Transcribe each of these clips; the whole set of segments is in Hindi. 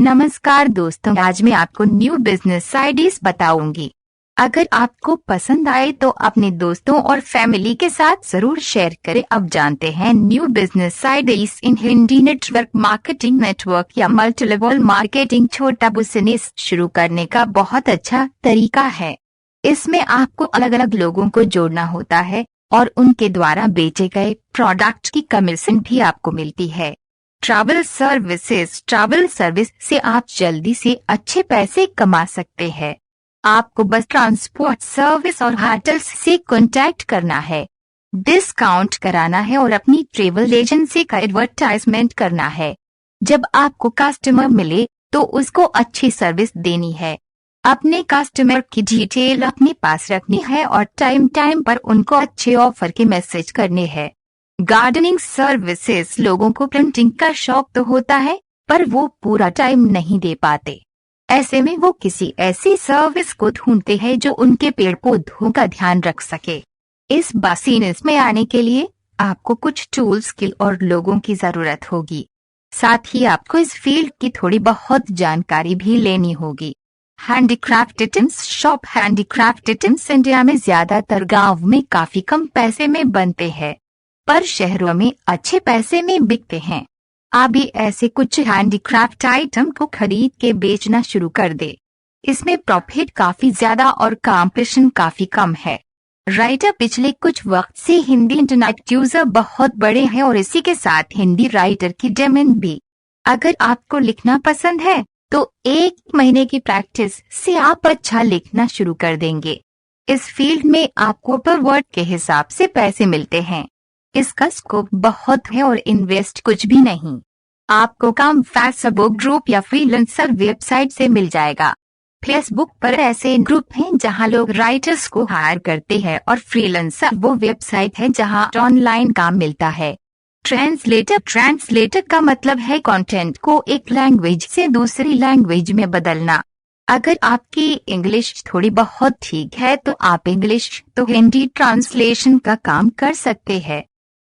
नमस्कार दोस्तों, आज मैं आपको न्यू बिजनेस आइडियाज बताऊंगी। अगर आपको पसंद आए तो अपने दोस्तों और फैमिली के साथ जरूर शेयर करें। अब जानते हैं new business ideas in Hindi. Network marketing, network या मल्टी लेवल मार्केटिंग छोटा बिजनेस शुरू करने का बहुत अच्छा तरीका है। इसमें आपको अलग अलग लोगों को जोड़ना होता है और उनके द्वारा बेचे गए प्रोडक्ट की कमीशन भी आपको मिलती है। ट्रैवल सर्विसेज, ट्रैवल सर्विस से आप जल्दी से अच्छे पैसे कमा सकते हैं। आपको बस ट्रांसपोर्ट सर्विस और होटल्स से कांटेक्ट करना है, डिस्काउंट कराना है और अपनी ट्रैवल एजेंसी का एडवर्टाइजमेंट करना है। जब आपको कस्टमर मिले तो उसको अच्छी सर्विस देनी है। अपने कस्टमर की डिटेल अपने पास रखनी है और टाइम टाइम पर उनको अच्छे ऑफर के मैसेज करने हैं। गार्डनिंग सर्विसेज, लोगों को प्रिंटिंग का शौक तो होता है पर वो पूरा टाइम नहीं दे पाते। ऐसे में वो किसी ऐसी सर्विस को ढूंढते हैं जो उनके पेड़ पौधों का ध्यान रख सके। इस बिजनेस में आने के लिए आपको कुछ टूल, स्किल और लोगों की जरूरत होगी। साथ ही आपको इस फील्ड की थोड़ी बहुत जानकारी भी लेनी होगी। Handicraft items shop, handicraft items India में ज्यादातर गांव में काफी कम पैसे में बनते हैं पर शहरों में अच्छे पैसे में बिकते हैं। आप भी ऐसे कुछ हैंडीक्राफ्ट आइटम को खरीद के बेचना शुरू कर दे। इसमें प्रॉफिट काफी ज्यादा और कंपटीशन काफी कम है। राइटर, पिछले कुछ वक्त से हिंदी इंटरनेट यूजर बहुत बड़े हैं और इसी के साथ हिंदी राइटर की डिमांड भी। अगर आपको लिखना पसंद है तो 1 महीने की प्रैक्टिस से आप अच्छा लिखना शुरू कर देंगे। इस फील्ड में आपको पर वर्ड के हिसाब से पैसे मिलते हैं। इसका स्कोप बहुत है और इन्वेस्ट कुछ भी नहीं। आपको काम फेसबुक ग्रुप या फ्रीलांसर वेबसाइट से मिल जाएगा। फेसबुक पर ऐसे ग्रुप हैं जहां लोग राइटर्स को हायर करते हैं और फ्रीलांसर वो वेबसाइट है जहां ऑनलाइन काम मिलता है। ट्रांसलेटर, ट्रांसलेटर का मतलब है कंटेंट को एक लैंग्वेज से दूसरी लैंग्वेज में बदलना। अगर आपकी इंग्लिश थोड़ी बहुत ठीक है तो आप इंग्लिश तो हिंदी ट्रांसलेशन का काम कर सकते हैं।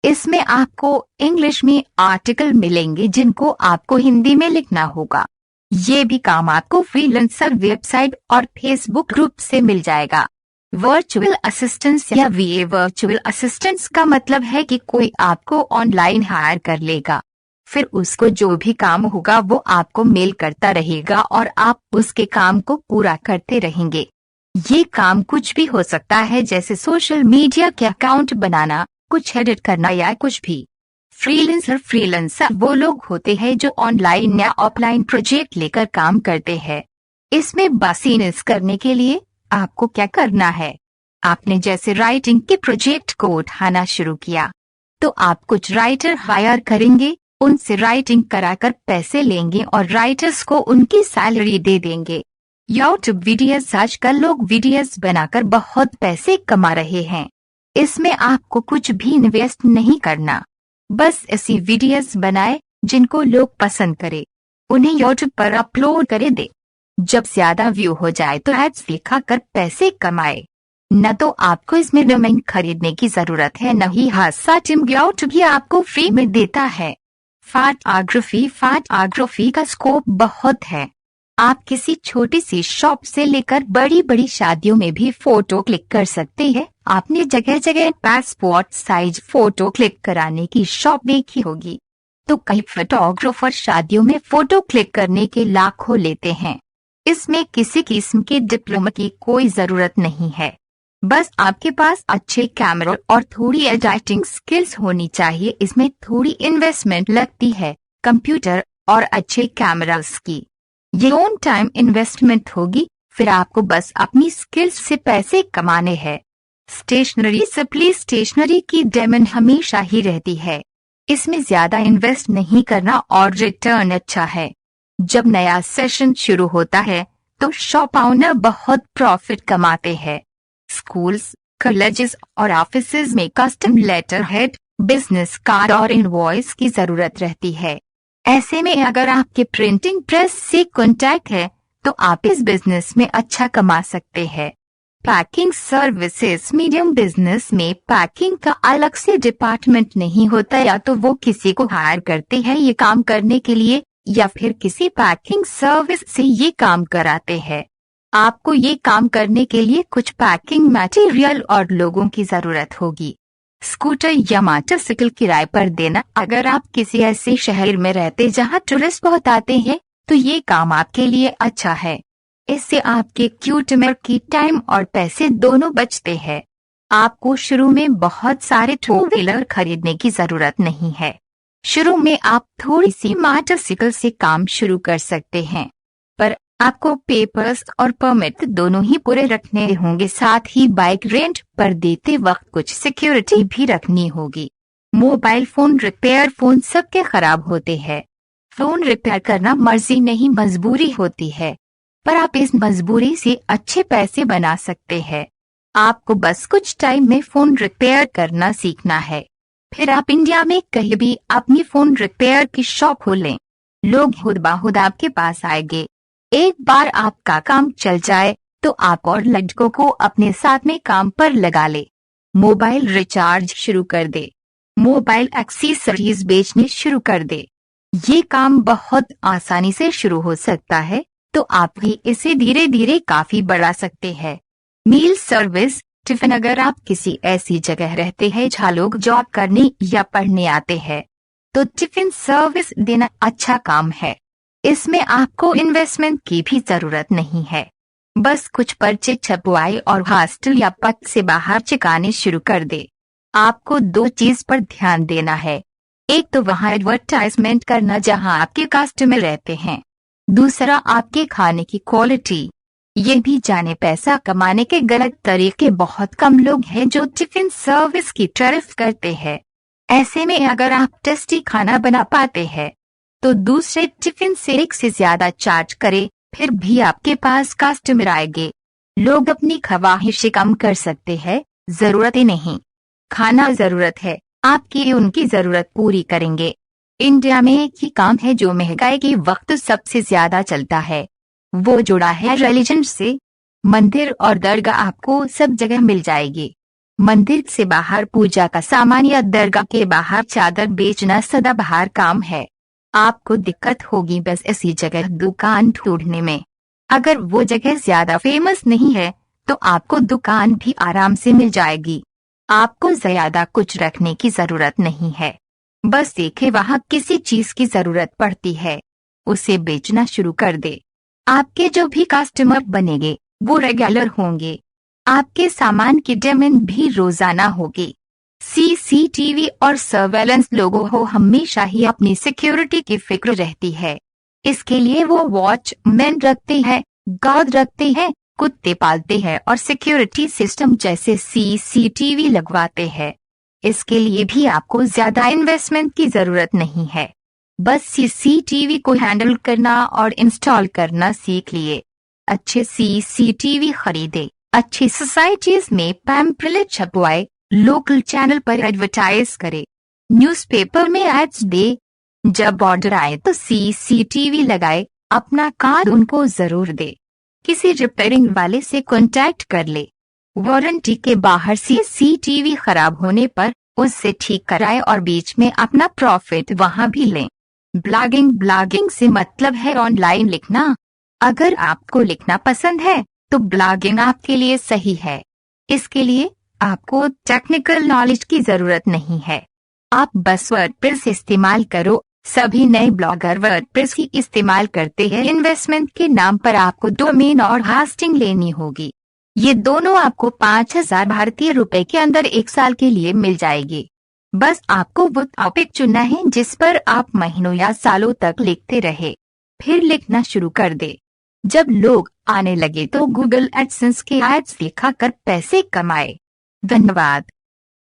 इसमें आपको इंग्लिश में आर्टिकल मिलेंगे जिनको आपको हिंदी में लिखना होगा। ये भी काम आपको फ्रीलांसर वेबसाइट और फेसबुक ग्रुप से मिल जाएगा। वर्चुअल असिस्टेंस या वीए, वर्चुअल असिस्टेंस का मतलब है कि कोई आपको ऑनलाइन हायर कर लेगा, फिर उसको जो भी काम होगा वो आपको मेल करता रहेगा और आप उसके काम को पूरा करते रहेंगे। ये काम कुछ भी हो सकता है, जैसे सोशल मीडिया के अकाउंट बनाना, कुछ एडिट करना या कुछ भी। फ्रीलांसर वो लोग होते हैं जो ऑनलाइन या ऑफलाइन प्रोजेक्ट लेकर काम करते हैं। इसमें बिजनेस करने के लिए आपको क्या करना है? आपने जैसे राइटिंग के प्रोजेक्ट को उठाना शुरू किया तो आप कुछ राइटर हायर करेंगे, उनसे राइटिंग कराकर पैसे लेंगे और राइटर्स को उनकी सैलरी दे देंगे। यूट्यूब वीडियोस, आजकल लोग वीडियोस बनाकर बहुत पैसे कमा रहे हैं। इसमें आपको कुछ भी इन्वेस्ट नहीं करना, बस ऐसी वीडियोस बनाए जिनको लोग पसंद करें, उन्हें यूट्यूब पर अपलोड करे दे। जब ज्यादा व्यू हो जाए तो एड्स दिखाकर पैसे कमाए। न तो आपको इसमें डोमेन खरीदने की जरूरत है, न ही टीम यूट्यूब भी आपको फ्री में देता है। फोटोग्राफी, फोटोग्राफी का स्कोप बहुत है। आप किसी छोटी सी शॉप से लेकर बड़ी बड़ी शादियों में भी फोटो क्लिक कर सकते हैं। आपने जगह जगह पासपोर्ट साइज फोटो क्लिक कराने की शॉप देखी होगी, तो कई फोटोग्राफर शादियों में फोटो क्लिक करने के लाखों लेते हैं। इसमें किसी किस्म के डिप्लोमा की कोई जरूरत नहीं है, बस आपके पास अच्छे कैमरा और थोड़ी एडिटिंग स्किल्स होनी चाहिए। इसमें थोड़ी इन्वेस्टमेंट लगती है, कंप्यूटर और अच्छे कैमरास की। ये लॉन्ग टाइम इन्वेस्टमेंट होगी, फिर आपको बस अपनी स्किल्स से पैसे कमाने हैं। स्टेशनरी सप्लाई, स्टेशनरी की डिमांड हमेशा ही रहती है। इसमें ज्यादा इन्वेस्ट नहीं करना और रिटर्न अच्छा है। जब नया सेशन शुरू होता है तो शॉप ओनर बहुत प्रॉफिट कमाते हैं। स्कूल्स, कॉलेजेस और ऑफिसेज में custom letterhead, business card और इनवॉइस की जरूरत रहती है। ऐसे में अगर आपके प्रिंटिंग प्रेस से कॉन्टैक्ट है तो आप इस बिजनेस में अच्छा कमा सकते हैं। पैकिंग सर्विसेज, मीडियम बिजनेस में पैकिंग का अलग से डिपार्टमेंट नहीं होता, या तो वो किसी को हायर करते हैं ये काम करने के लिए या फिर किसी पैकिंग सर्विस से ये काम कराते हैं। आपको ये काम करने के लिए कुछ पैकिंग मटेरियल और लोगों की जरूरत होगी। स्कूटर या मोटरसाइकिल किराए पर देना। अगर आप किसी ऐसे शहर में रहते जहां टूरिस्ट बहुत आते हैं तो ये काम आपके लिए अच्छा है। इससे आपके क्यूटमर की टाइम और पैसे दोनों बचते हैं। आपको शुरू में बहुत सारे टू व्हीलर खरीदने की जरूरत नहीं है। शुरू में आप थोड़ी सी मोटरसाइकिल से काम शुरू कर सकते हैं, पर आपको पेपर्स और परमिट दोनों ही पूरे रखने होंगे। साथ ही बाइक रेंट पर देते वक्त कुछ सिक्योरिटी भी रखनी होगी। Mobile phone repair. फोन सबके खराब होते हैं। फोन रिपेयर करना मर्जी नहीं, मजबूरी होती है, पर आप इस मजबूरी से अच्छे पैसे बना सकते हैं। आपको बस कुछ टाइम में फोन रिपेयर करना सीखना है, फिर आप इंडिया में कहीं भी अपनी फोन रिपेयर की शॉप खोलें। लोग खुद बाखुद आपके पास आएंगे। एक बार आपका काम चल जाए तो आप और लड़कों को अपने साथ में काम पर लगा ले। मोबाइल रिचार्ज शुरू कर दे। मोबाइल एक्सेसरीज बेचने शुरू कर दे। ये काम बहुत आसानी से शुरू हो सकता है, तो आप भी इसे धीरे धीरे काफी बढ़ा सकते हैं। मील सर्विस। टिफिन। अगर आप किसी ऐसी जगह रहते हैं जहाँ लोग जॉब करने या पढ़ने आते हैं तो टिफिन सर्विस देना अच्छा काम है। इसमें आपको इन्वेस्टमेंट की भी जरूरत नहीं है। बस कुछ पर्चे छपवाए और हॉस्टल या पथ से बाहर चिकाने शुरू कर दे। आपको दो चीज पर ध्यान देना है। एक तो वहाँ एडवर्टाइजमेंट करना जहाँ आपके कस्टमर रहते हैं। दूसरा आपके खाने की क्वालिटी। ये भी जाने पैसा कमाने के गलत तरीके। बहुत कम लोग हैं जो टिफिन सर्विस की तारीफ करते हैं। ऐसे में अगर आप टेस्टी खाना बना पाते हैं तो दूसरे टिफिन से एक से ज्यादा चार्ज करें, फिर भी आपके पास कस्टमर आएंगे। लोग अपनी ख्वाहिशें कम कर सकते हैं, जरूरतें नहीं। खाना जरूरत है, आपकी उनकी जरूरत पूरी करेंगे। इंडिया में एक ही काम है जो महंगाई के वक्त सबसे ज्यादा चलता है, वो जुड़ा है रिलीजन से। मंदिर और दरगाह आपको सब जगह मिल जाएगी। मंदिर से बाहर पूजा का सामान या दरगाह के बाहर चादर बेचना सदाबहार काम है। आपको दिक्कत होगी बस ऐसी जगह दुकान ढूंढने में। अगर वो जगह ज्यादा फेमस नहीं है तो आपको दुकान भी आराम से मिल जाएगी। आपको ज्यादा कुछ रखने की जरूरत नहीं है। बस देखे वहाँ किसी चीज की जरूरत पड़ती है, उसे बेचना शुरू कर दे। आपके जो भी कस्टमर बनेंगे वो रेगुलर होंगे। आपके सामान की डिमांड भी रोजाना होगी। सीसीटीवी और सर्वेलेंस। लोगों को हमेशा ही अपनी सिक्योरिटी की फिक्र रहती है। इसके लिए वो वॉचमैन रखते हैं, गार्ड रखते हैं, कुत्ते पालते हैं और सिक्योरिटी सिस्टम जैसे सीसीटीवी लगवाते हैं। इसके लिए भी आपको ज्यादा इन्वेस्टमेंट की जरूरत नहीं है। बस सीसीटीवी को हैंडल करना और इंस्टॉल करना सीख लिए। अच्छे सीसीटीवी खरीदे। अच्छी सोसाइटीज में पैम्पलेट छपवाए। लोकल चैनल पर एडवर्टाइज करे। न्यूज़पेपर में एड्स दे। जब ऑर्डर आए तो सीसीटीवी लगाए। अपना कार्ड उनको जरूर दे। किसी रिपेयरिंग वाले से कांटेक्ट कर ले। वारंटी के बाहर सीसीटीवी खराब होने पर उससे ठीक कराए और बीच में अपना प्रॉफिट वहां भी लें। ब्लॉगिंग। ब्लॉगिंग से मतलब है ऑनलाइन लिखना। अगर आपको लिखना पसंद है तो ब्लॉगिंग आपके लिए सही है। इसके लिए आपको टेक्निकल नॉलेज की जरूरत नहीं है। आप बस वर्डप्रेस इस्तेमाल करो। सभी नए ब्लॉगर वर्डप्रेस ही इस्तेमाल करते हैं। इन्वेस्टमेंट के नाम पर आपको डोमेन और होस्टिंग लेनी होगी। ये दोनों आपको 5,000 भारतीय रुपए के अंदर 1 साल के लिए मिल जाएगी। बस आपको वो टॉपिक चुनना है जिस पर आप महीनों या सालों तक लिखते रहे, फिर लिखना शुरू कर दे। जब लोग आने लगे तो गूगल एडसेंस के एड्स दिखाकर पैसे कमाए। धन्यवाद।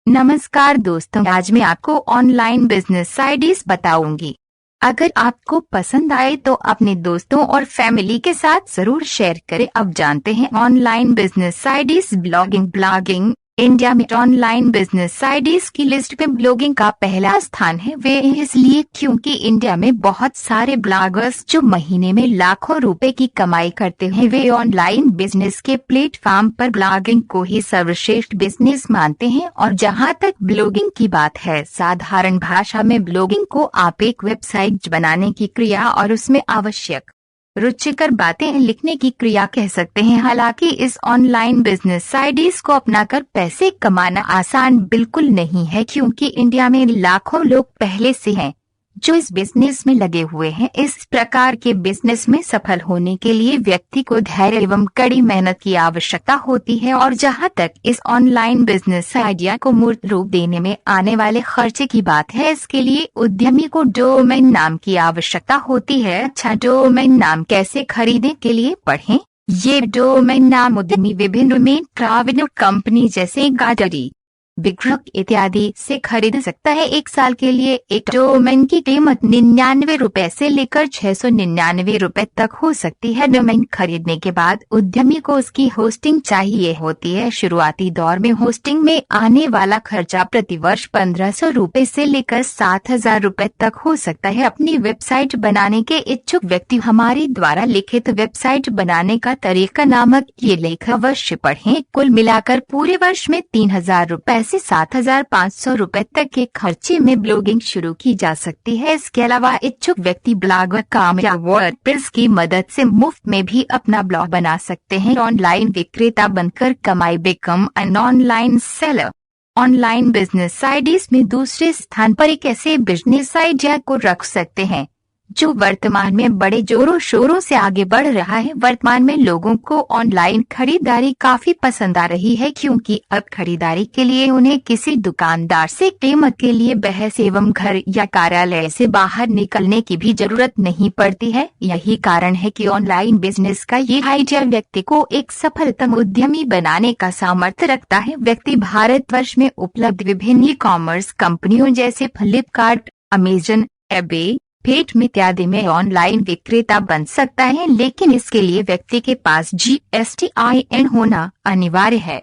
नमस्कार दोस्तों, आज मैं आपको ऑनलाइन बिजनेस आइडियाज बताऊंगी। अगर आपको पसंद आए तो अपने दोस्तों और फैमिली के साथ जरूर शेयर करें। अब जानते हैं online business ideas. Blogging. India में ऑनलाइन बिजनेस आईडीज की लिस्ट में ब्लॉगिंग का पहला स्थान है। वे इसलिए क्योंकि इंडिया में बहुत सारे ब्लॉगर्स जो महीने में लाखों रुपए की कमाई करते हैं, वे ऑनलाइन बिजनेस के प्लेटफॉर्म पर ब्लॉगिंग को ही सर्वश्रेष्ठ बिजनेस मानते हैं। और जहां तक ब्लॉगिंग की बात है, साधारण भाषा में ब्लॉगिंग को आप एक वेबसाइट बनाने की क्रिया और उसमें आवश्यक रुचिकर बातें लिखने की क्रिया कह सकते हैं। हालांकि इस ऑनलाइन बिजनेस आईडीज को अपनाकर पैसे कमाना आसान बिल्कुल नहीं है, क्योंकि इंडिया में लाखों लोग पहले से हैं जो इस बिजनेस में लगे हुए हैं। इस प्रकार के बिजनेस में सफल होने के लिए व्यक्ति को धैर्य एवं कड़ी मेहनत की आवश्यकता होती है। और जहां तक इस ऑनलाइन बिजनेस आइडिया को मूर्त रूप देने में आने वाले खर्चे की बात है, इसके लिए उद्यमी को डोमेन नाम की आवश्यकता होती है। अच्छा, डोमेन नाम कैसे खरीदने के लिए पढ़ें। ये डोमेन नाम उद्यमी विभिन्न में ट्रैवल कंपनी जैसे गाड़ी, बिग्रक इत्यादि से खरीद सकता है। एक साल के लिए एक डोमेन की कीमत 99 रुपए से लेकर 699 रुपए तक हो सकती है। डोमेन खरीदने के बाद उद्यमी को उसकी होस्टिंग चाहिए होती है। शुरुआती दौर में होस्टिंग में आने वाला खर्चा प्रतिवर्ष 1500 रुपए से लेकर 7000 रुपए तक हो सकता है। अपनी वेबसाइट बनाने के इच्छुक व्यक्ति हमारे द्वारा लिखित वेबसाइट बनाने का तरीका नामक ये लेख अवश्य पढ़ें। कुल मिलाकर पूरे वर्ष में 3000 रुपए से 7500 रुपए तक के खर्चे में ब्लॉगिंग शुरू की जा सकती है। इसके अलावा इच्छुक व्यक्ति ब्लॉगर काम या वर्डप्रेस की मदद से मुफ्त में भी अपना ब्लॉग बना सकते हैं। ऑनलाइन विक्रेता बनकर कमाई, become an online seller. Online business ideas में दूसरे स्थान पर एक ऐसे बिजनेस आइडिया को रख सकते हैं जो वर्तमान में बड़े जोरों शोरों से आगे बढ़ रहा है। वर्तमान में लोगों को ऑनलाइन खरीदारी काफी पसंद आ रही है, क्योंकि अब खरीदारी के लिए उन्हें किसी दुकानदार से कीमत के लिए बहस एवं घर या कार्यालय से बाहर निकलने की भी जरूरत नहीं पड़ती है। यही कारण है कि ऑनलाइन बिजनेस का ये आइडिया व्यक्ति को एक सफलतम उद्यमी बनाने का सामर्थ्य रखता है। व्यक्ति भारतवर्ष में उपलब्ध विभिन्न ई कॉमर्स कंपनियों जैसे फ्लिपकार्ट, अमेजन, एबे, पेटीएम इत्यादि में ऑनलाइन विक्रेता बन सकता है, लेकिन इसके लिए व्यक्ति के पास GSTIN होना अनिवार्य है।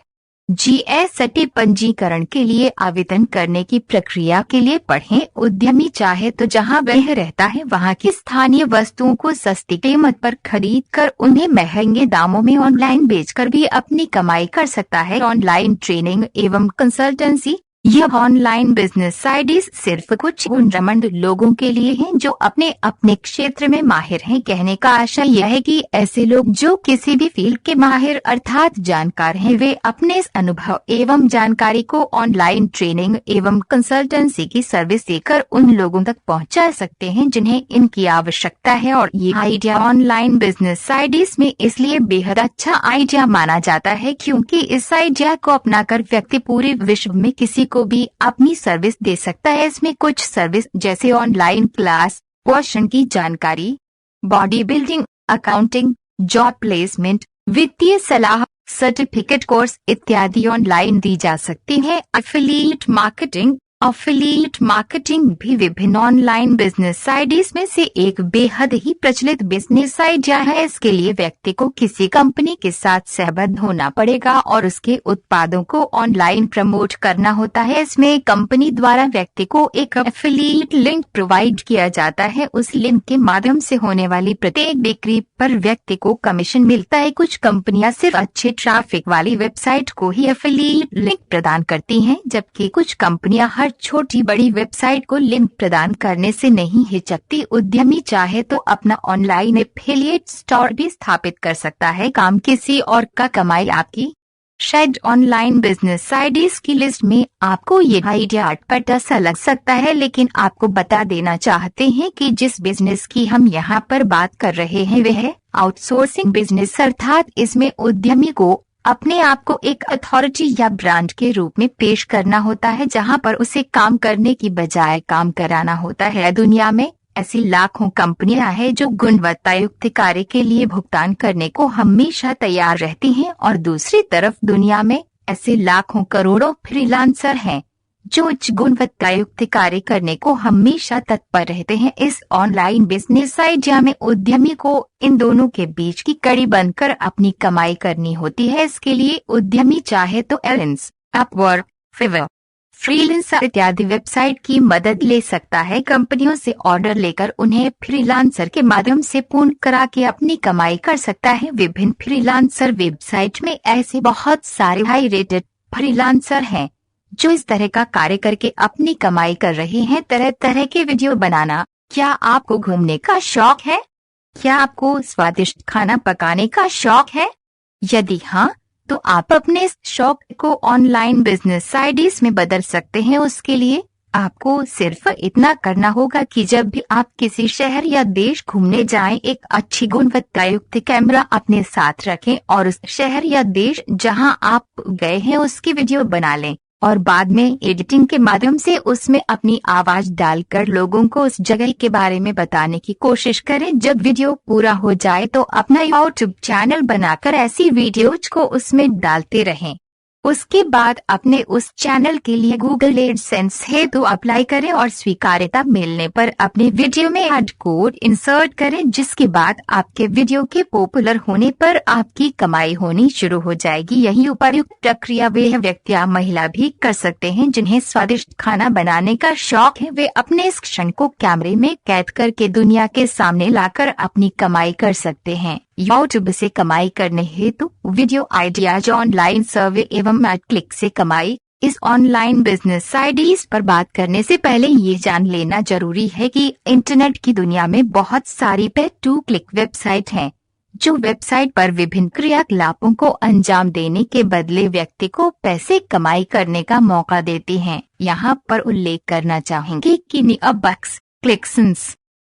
GST पंजीकरण के लिए आवेदन करने की प्रक्रिया के लिए पढ़ें। उद्यमी चाहे तो जहां वह रहता है वहां की स्थानीय वस्तुओं को सस्ती कीमत पर खरीद कर उन्हें महंगे दामों में ऑनलाइन बेचकर भी अपनी कमाई कर सकता है। ऑनलाइन ट्रेनिंग एवं कंसल्टेंसी। यह ऑनलाइन बिजनेस आइडियाज सिर्फ कुछ हुनरमंद लोगों के लिए हैं जो अपने अपने क्षेत्र में माहिर हैं। कहने का आशय यह है कि ऐसे लोग जो किसी भी फील्ड के माहिर अर्थात जानकार हैं, वे अपने इस अनुभव एवं जानकारी को ऑनलाइन ट्रेनिंग एवं कंसल्टेंसी की सर्विस देकर उन लोगों तक पहुंचा सकते हैं जिन्हें इनकी आवश्यकता है। और ये आइडिया ऑनलाइन बिजनेस आइडियाज में इसलिए बेहद अच्छा आइडिया माना जाता है क्योंकि इस आइडिया को अपनाकर व्यक्ति पूरे विश्व में किसी को भी अपनी सर्विस दे सकता है। इसमें कुछ सर्विस जैसे ऑनलाइन क्लास, पोषण की जानकारी, body building, accounting, job placement, वित्तीय सलाह, सर्टिफिकेट कोर्स इत्यादि ऑनलाइन दी जा सकती है। Affiliate marketing. एफिलिएट मार्केटिंग भी विभिन्न ऑनलाइन बिजनेस आइडियाज में से एक बेहद ही प्रचलित बिजनेस आइडिया है। इसके लिए व्यक्ति को किसी कंपनी के साथ सहबद्ध होना पड़ेगा और उसके उत्पादों को ऑनलाइन प्रमोट करना होता है। इसमें कंपनी द्वारा व्यक्ति को एक एफिलिएट लिंक प्रोवाइड किया जाता है। उस लिंक के माध्यम से होने वाली प्रत्येक बिक्री पर व्यक्ति को कमीशन मिलता है। कुछ कंपनियां सिर्फ अच्छे ट्रैफिक वाली वेबसाइट को ही एफिलिएट लिंक प्रदान करती हैं, जबकि कुछ कंपनियां हर छोटी बड़ी वेबसाइट को लिंक प्रदान करने से नहीं हिचकती। उद्यमी चाहे तो अपना ऑनलाइन एफिलिएट स्टोर भी स्थापित कर सकता है। काम किसी और का, कमाई आपकी। शायद ऑनलाइन बिजनेस आइडियाज की लिस्ट में आपको ये आइडिया अटपटा सा लग सकता है, लेकिन आपको बता देना चाहते हैं कि जिस बिजनेस की हम यहाँ पर बात कर रहे हैं वह है आउटसोर्सिंग बिजनेस। अर्थात इसमें उद्यमी को अपने आप को एक अथॉरिटी या ब्रांड के रूप में पेश करना होता है, जहां पर उसे काम करने की बजाय काम कराना होता है। दुनिया में ऐसी लाखों कंपनियां हैं जो गुणवत्तायुक्त कार्य के लिए भुगतान करने को हमेशा तैयार रहती हैं, और दूसरी तरफ दुनिया में ऐसे लाखों करोड़ों फ्रीलांसर हैं जो उच्च गुणवत्तायुक्त कार्य करने को हमेशा तत्पर रहते हैं। इस ऑनलाइन बिजनेस आइडिया में उद्यमी को इन दोनों के बीच की कड़ी बनकर अपनी कमाई करनी होती है। इसके लिए उद्यमी चाहे तो एजेंट्स अपवर्क, फिवर, फ्रीलांसर इत्यादि वेबसाइट की मदद ले सकता है। कंपनियों से ऑर्डर लेकर उन्हें फ्रीलांसर के माध्यम से पूर्ण करा के अपनी कमाई कर सकता है। विभिन्न फ्रीलांसर वेबसाइट में ऐसे बहुत सारे हाई रेटेड फ्रीलांसर हैं जो इस तरह का कार्य करके अपनी कमाई कर रहे हैं। तरह तरह के वीडियो बनाना। क्या आपको घूमने का शौक है? क्या आपको स्वादिष्ट खाना पकाने का शौक है? यदि हाँ, तो आप अपने इस शौक को ऑनलाइन बिजनेस आइडियाज में बदल सकते हैं। उसके लिए आपको सिर्फ इतना करना होगा कि जब भी आप किसी शहर या देश घूमने जाएं, एक अच्छी गुणवत्ता युक्त कैमरा अपने साथ रखें और उस शहर या देश जहां आप गए हैं उसकी वीडियो बना लें और बाद में एडिटिंग के माध्यम से उसमें अपनी आवाज डालकर लोगों को उस जगह के बारे में बताने की कोशिश करें। जब वीडियो पूरा हो जाए तो अपना यूट्यूब चैनल बनाकर ऐसी वीडियोज को उसमें डालते रहें। उसके बाद अपने उस चैनल के लिए गूगल एडसेंस हेतु अप्लाई करें और स्वीकार्यता मिलने पर अपने वीडियो में ऐड कोड इंसर्ट करें, जिसके बाद आपके वीडियो के पॉपुलर होने पर आपकी कमाई होनी शुरू हो जाएगी। यही उपर्युक्त प्रक्रिया वे व्यक्ति या महिला भी कर सकते हैं जिन्हें स्वादिष्ट खाना बनाने का शौक है। वे अपने इस क्षण को कैमरे में कैद करके दुनिया के सामने लाकर अपनी कमाई कर सकते हैं। यूट्यूब से कमाई करने हेतु वीडियो आइडियाज, ऑनलाइन सर्वे एवं एड क्लिक से कमाई। इस ऑनलाइन बिजनेस आइडियाज पर बात करने से पहले ये जान लेना जरूरी है कि इंटरनेट की दुनिया में बहुत सारी पे टू क्लिक वेबसाइट हैं जो वेबसाइट पर विभिन्न क्रियाकलापों को अंजाम देने के बदले व्यक्ति को पैसे कमाई करने का मौका देती हैं। यहाँ पर उल्लेख करना चाहेंगे कि निअबक्स, क्लिकसेंस,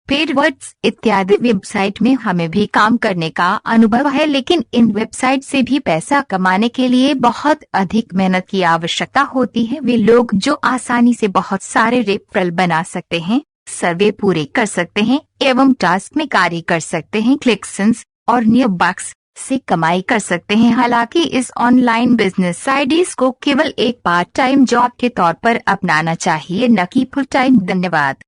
पेडवर्ड्स इत्यादि वेबसाइट में हमें भी काम करने का अनुभव है, लेकिन इन वेबसाइट से भी पैसा कमाने के लिए बहुत अधिक मेहनत की आवश्यकता होती है। वे लोग जो आसानी से बहुत सारे रेफरल बना सकते हैं, सर्वे पूरे कर सकते हैं एवं टास्क में कार्य कर सकते हैं, क्लिकसेंस और निअबक्स से कमाई कर सकते हैं। हालांकि इस ऑनलाइन बिजनेस आइडियाज को केवल एक पार्ट टाइम जॉब के तौर पर अपनाना चाहिए, न कि फुल टाइम। धन्यवाद।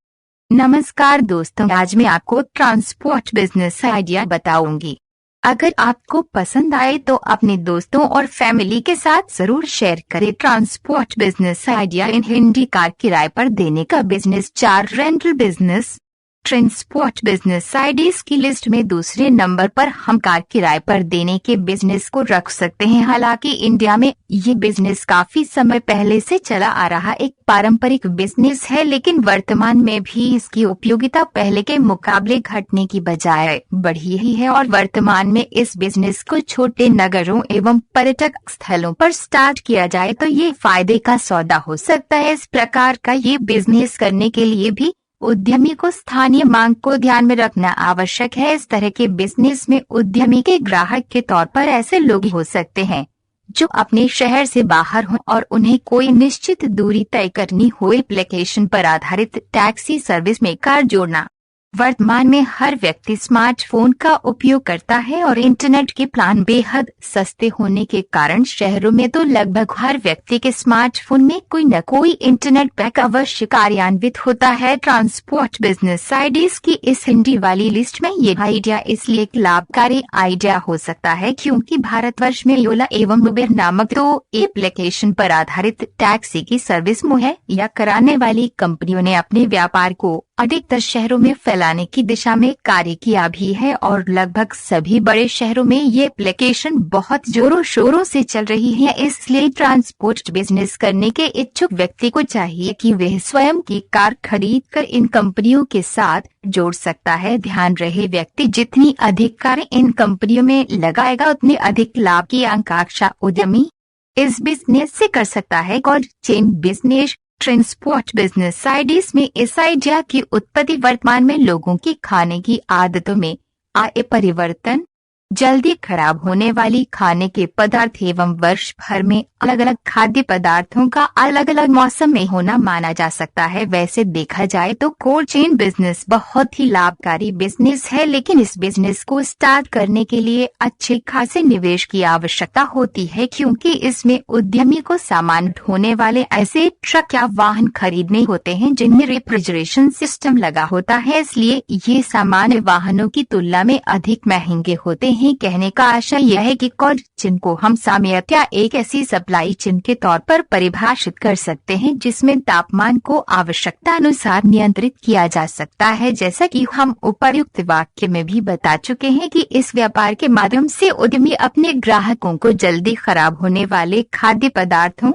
नमस्कार दोस्तों, आज मैं आपको ट्रांसपोर्ट बिजनेस आइडिया बताऊंगी। अगर आपको पसंद आए तो अपने दोस्तों और फैमिली के साथ जरूर शेयर करें। Transport business idea in Hindi, car किराए पर देने का business, 4 rental business. Transport business ideas की लिस्ट में दूसरे नंबर पर हम कार किराए पर देने के बिजनेस को रख सकते हैं। हालांकि इंडिया में ये बिजनेस काफी समय पहले से चला आ रहा एक पारंपरिक बिजनेस है, लेकिन वर्तमान में भी इसकी उपयोगिता पहले के मुकाबले घटने की बजाय बढ़ी ही है और वर्तमान में इस बिजनेस को छोटे नगरों एवं पर्यटक स्थलों पर स्टार्ट किया जाए तो ये फायदे का सौदा हो सकता है। इस प्रकार का ये बिजनेस करने के लिए भी उद्यमी को स्थानीय मांग को ध्यान में रखना आवश्यक है। इस तरह के बिजनेस में उद्यमी के ग्राहक के तौर पर ऐसे लोग हो सकते हैं जो अपने शहर से बाहर हों और उन्हें कोई निश्चित दूरी तय करनी हो। एप्लीकेशन पर आधारित टैक्सी सर्विस में कार जोड़ना। वर्तमान में हर व्यक्ति स्मार्टफोन का उपयोग करता है और इंटरनेट के प्लान बेहद सस्ते होने के कारण शहरों में तो लगभग हर व्यक्ति के स्मार्टफोन में कोई न कोई इंटरनेट पैक अवश्य कार्यान्वित होता है। ट्रांसपोर्ट बिजनेस आइडियाज की इस हिंदी वाली लिस्ट में ये आइडिया इसलिए एक लाभकारी आइडिया हो सकता है क्योंकि भारतवर्ष में ओला एवं उबेर नामक 2 एप्लीकेशन पर आधारित टैक्सी की सर्विस मुहैया कराने वाली कंपनियों ने अपने व्यापार को अधिकतर शहरों में फैलाने की दिशा में कार्य किया भी है और लगभग सभी बड़े शहरों में ये एप्लीकेशन बहुत जोरों शोरों से चल रही है। इसलिए ट्रांसपोर्ट बिजनेस करने के इच्छुक व्यक्ति को चाहिए कि वह स्वयं की कार खरीदकर इन कंपनियों के साथ जोड़ सकता है। ध्यान रहे, व्यक्ति जितनी अधिक कारें इन कंपनियों में लगाएगा उतनी अधिक लाभ की आकांक्षा उद्यमी इस बिजनेस से कर सकता है। Cold chain business. Transport business ideas में इस आइडिया की उत्पत्ति वर्तमान में लोगों की खाने की आदतों में आए परिवर्तन, जल्दी खराब होने वाली खाने के पदार्थ एवं वर्ष भर में अलग अलग खाद्य पदार्थों का अलग अलग मौसम में होना माना जा सकता है। वैसे देखा जाए तो कोल्ड चेन बिजनेस बहुत ही लाभकारी बिजनेस है, लेकिन इस बिजनेस को स्टार्ट करने के लिए अच्छे खासे निवेश की आवश्यकता होती है क्योंकि इसमें उद्यमी को सामान ढोने वाले ऐसे ट्रक या वाहन खरीदने होते हैं जिनमें रेफ्रिजरेशन सिस्टम लगा होता है। इसलिए ये सामान्य वाहनों की तुलना में अधिक महंगे होते हैं। हैं। कहने का आशय यह है कि कोल्ड चेन को हम सामान्यतया एक ऐसी सप्लाई चेन के तौर पर परिभाषित कर सकते हैं जिसमें तापमान को आवश्यकता अनुसार नियंत्रित किया जा सकता है। जैसा कि हम उपर्युक्त वाक्य में भी बता चुके हैं कि इस व्यापार के माध्यम से उद्यमी अपने ग्राहकों को जल्दी खराब होने वाले खाद्य पदार्थों,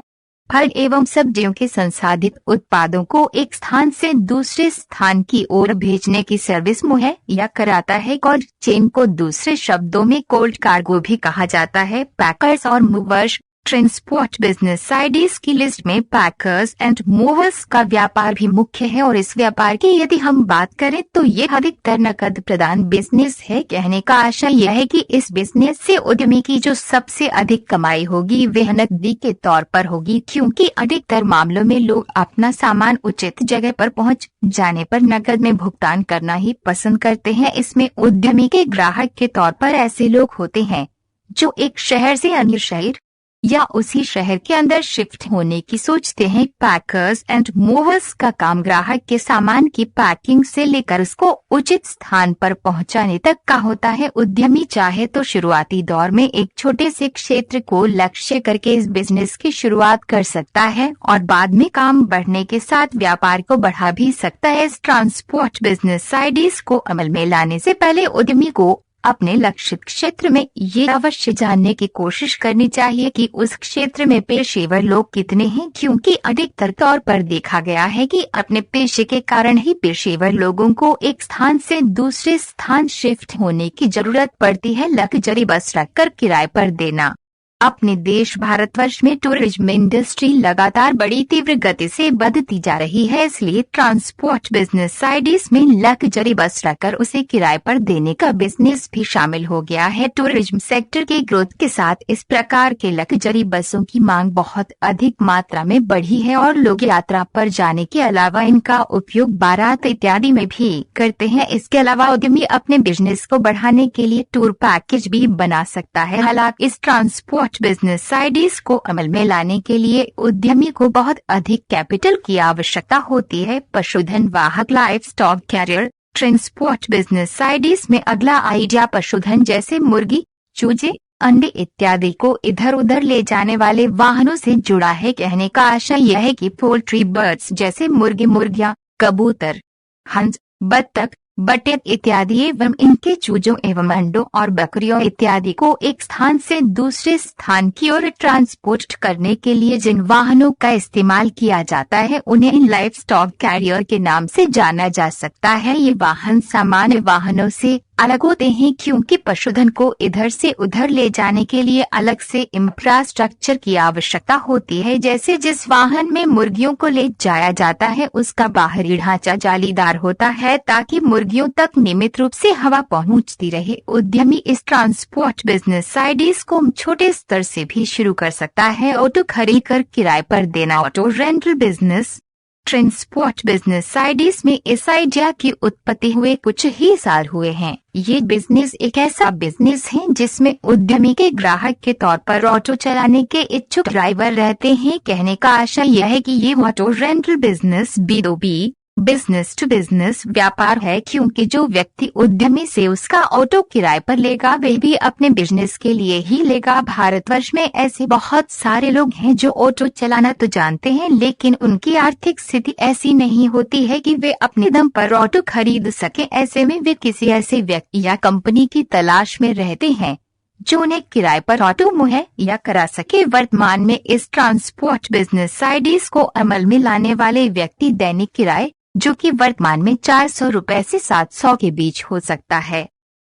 फल एवं सब्जियों के संसाधित उत्पादों को एक स्थान से दूसरे स्थान की ओर भेजने की सर्विस मुहैया कराता है। कोल्ड चेन को दूसरे शब्दों में कोल्ड कार्गो भी कहा जाता है। पैकर्स और मूवर्स ट्रांसपोर्ट बिजनेस साइडीज की लिस्ट में पैकर्स एंड मूवर्स का व्यापार भी मुख्य है और इस व्यापार की यदि हम बात करें तो ये अधिकतर नकद प्रदान बिजनेस है। कहने का आशय यह है कि इस बिजनेस से उद्यमी की जो सबसे अधिक कमाई होगी वह नकदी के तौर पर होगी, क्योंकि अधिकतर मामलों में लोग अपना सामान उचित जगह पर पहुंच जाने पर नकद में भुगतान करना ही पसंद करते हैं। इसमें उद्यमी के ग्राहक के तौर पर ऐसे लोग होते हैं जो एक शहर से अन्य शहर या उसी शहर के अंदर शिफ्ट होने की सोचते हैं। पैकर्स एंड मूवर्स का काम ग्राहक के सामान की पैकिंग से लेकर उसको उचित स्थान पर पहुंचाने तक का होता है। उद्यमी चाहे तो शुरुआती दौर में एक छोटे से क्षेत्र को लक्ष्य करके इस बिजनेस की शुरुआत कर सकता है और बाद में काम बढ़ने के साथ व्यापार को बढ़ा भी सकता है। इस ट्रांसपोर्ट बिजनेस साइडीज को अमल में लाने से पहले उद्यमी को अपने लक्षित क्षेत्र में ये अवश्य जानने की कोशिश करनी चाहिए कि उस क्षेत्र में पेशेवर लोग कितने हैं, क्योंकि अधिकतर तौर पर देखा गया है कि अपने पेशे के कारण ही पेशेवर लोगों को एक स्थान से दूसरे स्थान शिफ्ट होने की जरूरत पड़ती है। लग्जरी बस रखकर किराए पर देना। अपने देश भारतवर्ष में टूरिज्म इंडस्ट्री लगातार बड़ी तीव्र गति से बढ़ती जा रही है, इसलिए ट्रांसपोर्ट बिजनेस साइडीज में लग्जरी बस रखकर उसे किराए पर देने का बिजनेस भी शामिल हो गया है। टूरिज्म सेक्टर के ग्रोथ के साथ इस प्रकार के लग्जरी बसों की मांग बहुत अधिक मात्रा में बढ़ी है और लोग यात्रा पर जाने के अलावा इनका उपयोग बारात इत्यादि में भी करते हैं। इसके अलावा उद्यमी अपने बिजनेस को बढ़ाने के लिए टूर पैकेज भी बना सकता है। हालांकि इस ट्रांसपोर्ट बिजनेस साइडीज को अमल में लाने के लिए उद्यमी को बहुत अधिक कैपिटल की आवश्यकता होती है। पशुधन वाहक life stock carrier transport business साइडीज में अगला आइडिया पशुधन जैसे मुर्गी, चूजे, अंडे इत्यादि को इधर उधर ले जाने वाले वाहनों से जुड़ा है। कहने का आशय यह है कि पोल्ट्री बर्ड्स जैसे मुर्गे, मुर्गियां, कबूतर, हंस, बत्तख, बटेट इत्यादि एवं इनके चूजों एवं अंडों और बकरियों इत्यादि को एक स्थान से दूसरे स्थान की ओर ट्रांसपोर्ट करने के लिए जिन वाहनों का इस्तेमाल किया जाता है उन्हें इन लाइफ स्टॉक कैरियर के नाम से जाना जा सकता है। ये वाहन सामान्य वाहनों से अलग होते हैं क्योंकि पशुधन को इधर से उधर ले जाने के लिए अलग से इंफ्रास्ट्रक्चर की आवश्यकता होती है। जैसे जिस वाहन में मुर्गियों को ले जाया जाता है उसका बाहरी ढांचा जालीदार होता है ताकि मुर्गियों तक नियमित रूप से हवा पहुंचती रहे। उद्यमी इस ट्रांसपोर्ट बिजनेस साइडीज को छोटे स्तर से भी शुरू कर सकता है। ऑटो खरीद कर किराए पर देना। Auto rental business transport business साइडीज में इस आइडिया की उत्पत्ति हुए कुछ ही साल हुए हैं। ये बिजनेस एक ऐसा बिजनेस है जिसमें उद्यमी के ग्राहक के तौर पर ऑटो चलाने के इच्छुक ड्राइवर रहते हैं। कहने का आशय यह है कि ये auto rental business B2B business to business व्यापार है, क्योंकि जो व्यक्ति उद्यमी से उसका ऑटो किराए पर लेगा वह भी अपने बिजनेस के लिए ही लेगा। भारतवर्ष में ऐसे बहुत सारे लोग हैं जो ऑटो चलाना तो जानते हैं लेकिन उनकी आर्थिक स्थिति ऐसी नहीं होती है कि वे अपने दम पर ऑटो खरीद सके। ऐसे में वे किसी ऐसे व्यक्ति या कंपनी की तलाश में रहते हैं जो उन्हें किराए पर ऑटो मुहैया करा सके। वर्तमान में इस ट्रांसपोर्ट बिजनेस साइडीज को अमल में लाने वाले व्यक्ति दैनिक किराए, जो कि वर्तमान में 400 रुपए से 700 के बीच हो सकता है,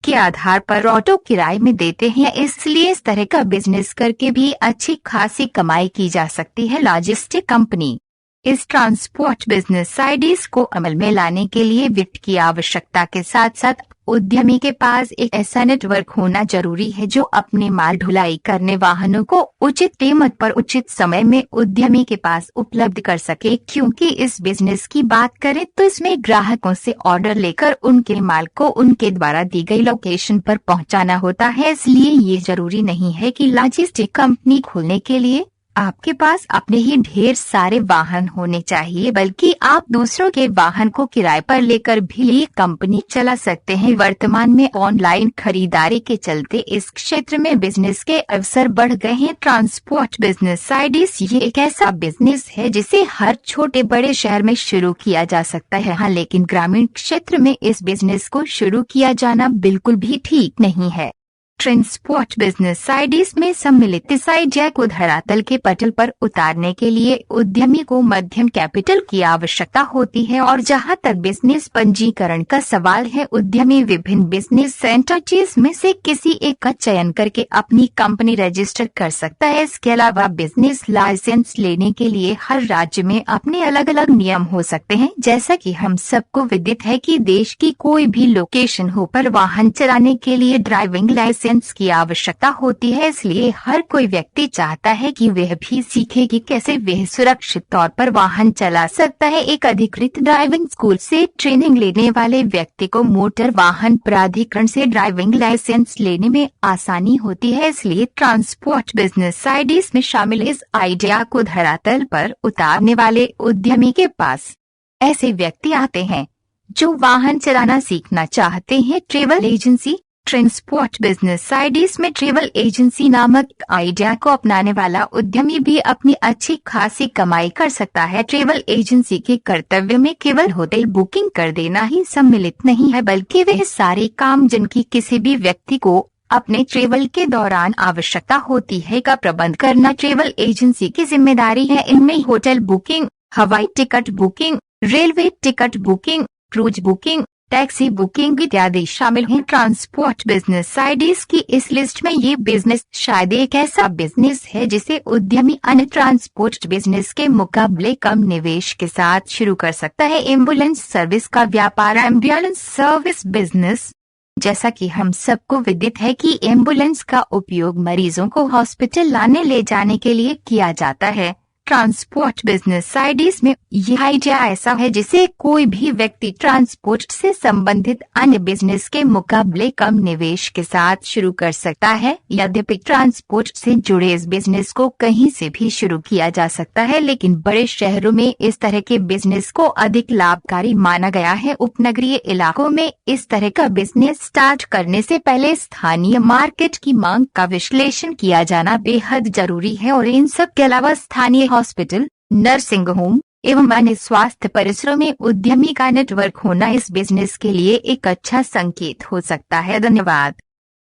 के आधार पर ऑटो किराए में देते हैं। इसलिए इस तरह का बिजनेस करके भी अच्छी खासी कमाई की जा सकती है। लॉजिस्टिक कंपनी इस ट्रांसपोर्ट बिजनेस साइडीज को अमल में लाने के लिए वित्त की आवश्यकता के साथ साथ उद्यमी के पास एक ऐसा नेटवर्क होना जरूरी है जो अपने माल ढुलाई करने वाहनों को उचित कीमत पर उचित समय में उद्यमी के पास उपलब्ध कर सके। क्योंकि इस बिजनेस की बात करें तो इसमें ग्राहकों से ऑर्डर लेकर उनके माल को उनके द्वारा दी गई लोकेशन पर पहुंचाना होता है। इसलिए ये जरूरी नहीं है कि लॉजिस्टिक कंपनी खोलने के लिए आपके पास अपने ही ढेर सारे वाहन होने चाहिए, बल्कि आप दूसरों के वाहन को किराए पर लेकर भी ये कंपनी चला सकते हैं। वर्तमान में ऑनलाइन खरीदारी के चलते इस क्षेत्र में बिजनेस के अवसर बढ़ गए हैं। ट्रांसपोर्ट बिजनेस आइडियाज ये एक ऐसा बिजनेस है जिसे हर छोटे बड़े शहर में शुरू किया जा सकता है। हाँ, लेकिन ग्रामीण क्षेत्र में इस बिजनेस को शुरू किया जाना बिल्कुल भी ठीक नहीं है। ट्रांसपोर्ट बिजनेस आइडियाज में सम्मिलित इस आइडिया को धरातल के पटल पर उतारने के लिए उद्यमी को मध्यम कैपिटल की आवश्यकता होती है। और जहां तक बिजनेस पंजीकरण का सवाल है, उद्यमी विभिन्न बिजनेस एंटिटीज में से किसी एक का चयन करके अपनी कंपनी रजिस्टर कर सकता है। इसके अलावा बिजनेस लाइसेंस लेने के लिए हर राज्य में अपने अलग अलग नियम हो सकते हैं। जैसा कि हम सबको विदित है कि देश की कोई भी लोकेशन हो पर वाहन चलाने के लिए ड्राइविंग लाइसेंस की आवश्यकता होती है। इसलिए हर कोई व्यक्ति चाहता है कि वह भी सीखे कि कैसे वह सुरक्षित तौर पर वाहन चला सकता है। एक अधिकृत ड्राइविंग स्कूल से ट्रेनिंग लेने वाले व्यक्ति को मोटर वाहन प्राधिकरण से ड्राइविंग लाइसेंस लेने में आसानी होती है। इसलिए ट्रांसपोर्ट बिजनेस आइडियाज में शामिल इस आइडिया को धरातल पर उतारने वाले उद्यमी के पास ऐसे व्यक्ति आते हैं जो वाहन चलाना सीखना चाहते हैं। Travel agency transport business ideas में ट्रेवल एजेंसी नामक आइडिया को अपनाने वाला उद्यमी भी अपनी अच्छी खासी कमाई कर सकता है। ट्रेवल एजेंसी के कर्तव्य में केवल होटल बुकिंग कर देना ही सम्मिलित नहीं है, बल्कि वह सारे काम जिनकी किसी भी व्यक्ति को अपने ट्रेवल के दौरान आवश्यकता होती है का प्रबंध करना ट्रेवल एजेंसी की जिम्मेदारी है। इनमें होटल बुकिंग, हवाई ticket booking, railway ticket booking, cruise booking, taxi booking इत्यादि शामिल हैं। ट्रांसपोर्ट बिजनेस आइडियाज की इस लिस्ट में ये बिजनेस शायद एक ऐसा बिजनेस है जिसे उद्यमी अन्य ट्रांसपोर्ट बिजनेस के मुकाबले कम निवेश के साथ शुरू कर सकता है। एम्बुलेंस सर्विस का व्यापार एम्बुलेंस सर्विस बिजनेस। जैसा कि हम सबको विदित है कि एम्बुलेंस का उपयोग मरीजों को हॉस्पिटल लाने ले जाने के लिए किया जाता है। ट्रांसपोर्ट बिजनेस आइडियाज में यह आइडिया ऐसा है जिसे कोई भी व्यक्ति ट्रांसपोर्ट से संबंधित अन्य बिजनेस के मुकाबले कम निवेश के साथ शुरू कर सकता है। यद्यपि ट्रांसपोर्ट से जुड़े इस बिजनेस को कहीं से भी शुरू किया जा सकता है, लेकिन बड़े शहरों में इस तरह के बिजनेस को अधिक लाभकारी माना गया है। उपनगरीय इलाकों में इस तरह का बिजनेस स्टार्ट करने से पहले स्थानीय मार्केट की मांग का विश्लेषण किया जाना बेहद जरूरी है। और इन सब के अलावा स्थानीय हॉस्पिटल, नर्सिंग होम एवं अन्य स्वास्थ्य परिसरों में उद्यमी का नेटवर्क होना इस बिजनेस के लिए एक अच्छा संकेत हो सकता है। धन्यवाद।